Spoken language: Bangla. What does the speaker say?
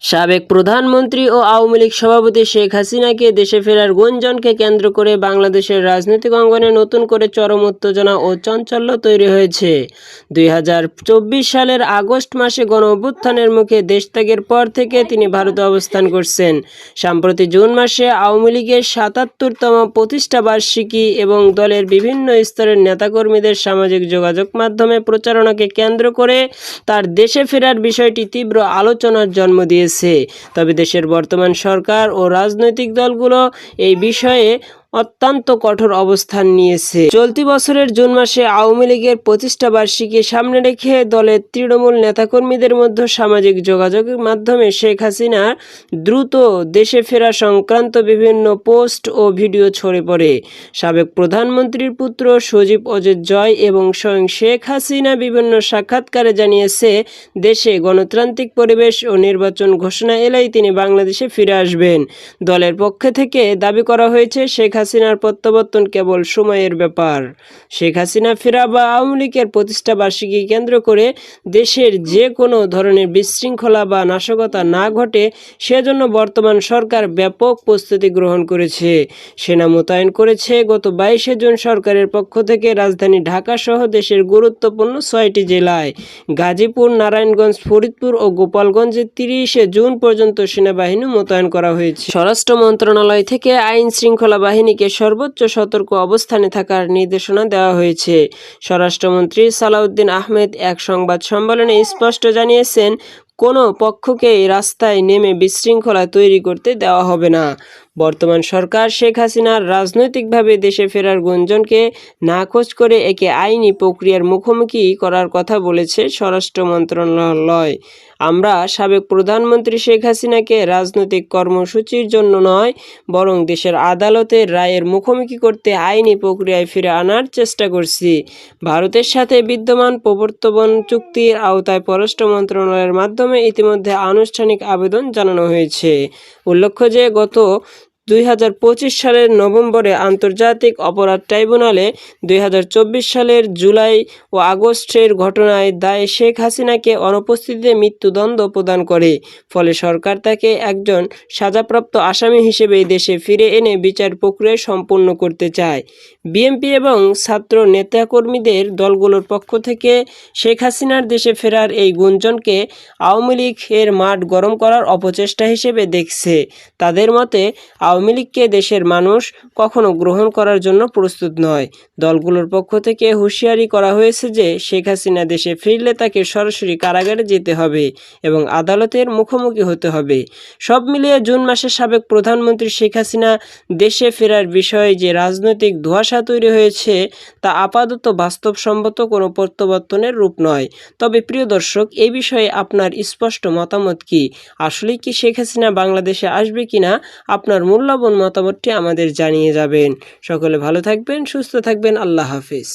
সাবেক প্রধানমন্ত্রী ও আওয়ামী লীগ সভাপতি শেখ হাসিনাকে দেশে ফেরার গুঞ্জনকে কেন্দ্র করে বাংলাদেশের রাজনৈতিক অঙ্গনে নতুন করে চরম উত্তেজনা ও চাঞ্চল্য তৈরি হয়েছে। 2024 সালের আগস্ট মাসে গণঅভ্যুত্থানের মুখে দেশত্যাগের পর থেকে তিনি ভারতে অবস্থান করছেন। সম্প্রতি জুন মাসে আওয়ামী লীগের 77তম প্রতিষ্ঠাবার্ষিকী এবং দলের বিভিন্ন স্তরের নেতাকর্মীদের সামাজিক যোগাযোগ মাধ্যমে প্রচারণাকে কেন্দ্র করে তার দেশে ফেরার বিষয়টি তীব্র আলোচনার জন্ম দিয়েছে। তবে দেশের বর্তমান সরকার ও রাজনৈতিক দলগুলো এই বিষয়ে অত্যন্ত কঠোর অবস্থান নিয়েছে। চলতি বছরের জুন মাসে আওয়ামী লীগের প্রতিষ্ঠাবার্ষিকী সামনে রেখে দলের তৃণমূল নেতাকর্মীদের মধ্যে সামাজিক যোগাযোগের মাধ্যমে শেখ হাসিনার দ্রুত দেশে ফেরা সংক্রান্ত বিভিন্ন পোস্ট ও ভিডিও ছড়ে পড়ে। সাবেক প্রধানমন্ত্রীর পুত্র সজীব অজিত জয় এবং স্বয়ং শেখ হাসিনা বিভিন্ন সাক্ষাৎকারে জানিয়েছে, দেশে গণতান্ত্রিক পরিবেশ ও নির্বাচন ঘোষণা এলেই তিনি বাংলাদেশে ফিরে আসবেন। দলের পক্ষ থেকে দাবি করা হয়েছে, শেখ হাসিনার প্রত্যাবর্তন কেবল সময়ের ব্যাপার। শেখ হাসিনা ফেরা বা আওয়ামী লীগের প্রতিষ্ঠাবার্ষিকী কেন্দ্র করে দেশের যে কোনো ধরনের বিশৃঙ্খলা বা নাশকতা না ঘটে সেজন্য বর্তমান সরকার ব্যাপক প্রস্তুতি গ্রহণ করেছে। সেনা মোতায়েন করেছে। গত 22 জুন সরকারের পক্ষ থেকে রাজধানী ঢাকা সহ দেশের গুরুত্বপূর্ণ 6টি জেলায় গাজীপুর, নারায়ণগঞ্জ, ফরিদপুর ও গোপালগঞ্জে 30 জুন পর্যন্ত সেনাবাহিনী মোতায়েন করা হয়েছে। স্বরাষ্ট্র মন্ত্রণালয় থেকে আইন শৃঙ্খলা বাহিনীকে সর্বোচ্চ সতর্ক অবস্থানে থাকার নির্দেশনা দেওয়া হয়েছে। স্বরাষ্ট্রমন্ত্রী সালাউদ্দিন আহমেদ এক সংবাদ সম্মেলনে স্পষ্ট জানিয়েছেন, কোনো পক্ষকেই রাস্তায় নেমে বিশৃঙ্খলা তৈরি করতে দেওয়া হবে না। বর্তমান সরকার শেখ হাসিনার রাজনৈতিকভাবে দেশে ফেরার গুঞ্জনকে নাকচ করে একে আইনি প্রক্রিয়ার মুখোমুখি করার কথা বলেছে স্বরাষ্ট্র মন্ত্রণালয়। আমরা সাবেক প্রধানমন্ত্রী শেখ হাসিনাকে রাজনৈতিক কর্মসূচির জন্য নয়, বরং দেশের আদালতের রায়ের মুখোমুখি করতে আইনি প্রক্রিয়ায় ফিরে আনার চেষ্টা করছি। ভারতের সাথে বিদ্যমান প্রবর্তন চুক্তির আওতায় পররাষ্ট্র মন্ত্রণালয়ের মাধ্যমে ইতিমধ্যে আনুষ্ঠানিক আবেদন জানানো হয়েছে। উল্লেখ্য যে গত 2025 সালের নভেম্বরে আন্তর্জাতিক অপরাধ ট্রাইব্যুনালে 2024 সালের জুলাই ও আগস্টের ঘটনায় দায়ে শেখ হাসিনাকে অনুপস্থিতিতে মৃত্যুদণ্ড প্রদান করে। ফলে সরকার তাকে একজন সাজাপ্রাপ্ত আসামি হিসেবে দেশে ফিরে এনে বিচার প্রক্রিয়া সম্পন্ন করতে চায়। বিএনপি এবং ছাত্র নেতাকর্মীদের দলগুলোর পক্ষ থেকে শেখ হাসিনার দেশে ফেরার এই গুঞ্জনকে আওয়ামী লীগ এর মাঠ গরম করার অপচেষ্টা হিসেবে দেখছে। তাদের মতে, আওয়ামী লীগকে দেশের মানুষ কখনো গ্রহণ করার জন্য প্রস্তুত নয়। দলগুলোর পক্ষ থেকে হুঁশিয়ারি করা হয়েছে যে শেখ হাসিনা দেশে ফিরলে তাকে সরাসরি কারাগারে যেতে হবে এবং আদালতের মুখোমুখি হতে হবে। সব মিলিয়ে জুন মাসে সাবেক প্রধানমন্ত্রী শেখ হাসিনা দেশে ফেরার বিষয়ে যে রাজনৈতিক ধোঁয়াশা তৈরি হয়েছে তা আপাতত বাস্তবসম্মত কোনো প্রত্যাবর্তনের রূপ নয়। তবে প্রিয় দর্শক, এই বিষয়ে আপনার স্পষ্ট মতামত কি? আসলেই কি শেখ হাসিনা বাংলাদেশে আসবে কিনা? আপনার মূল্যবান মতামতটি আমাদের জানিয়ে যাবেন। সকলে ভালো থাকবেন, সুস্থ থাকবেন। আল্লাহ হাফেজ।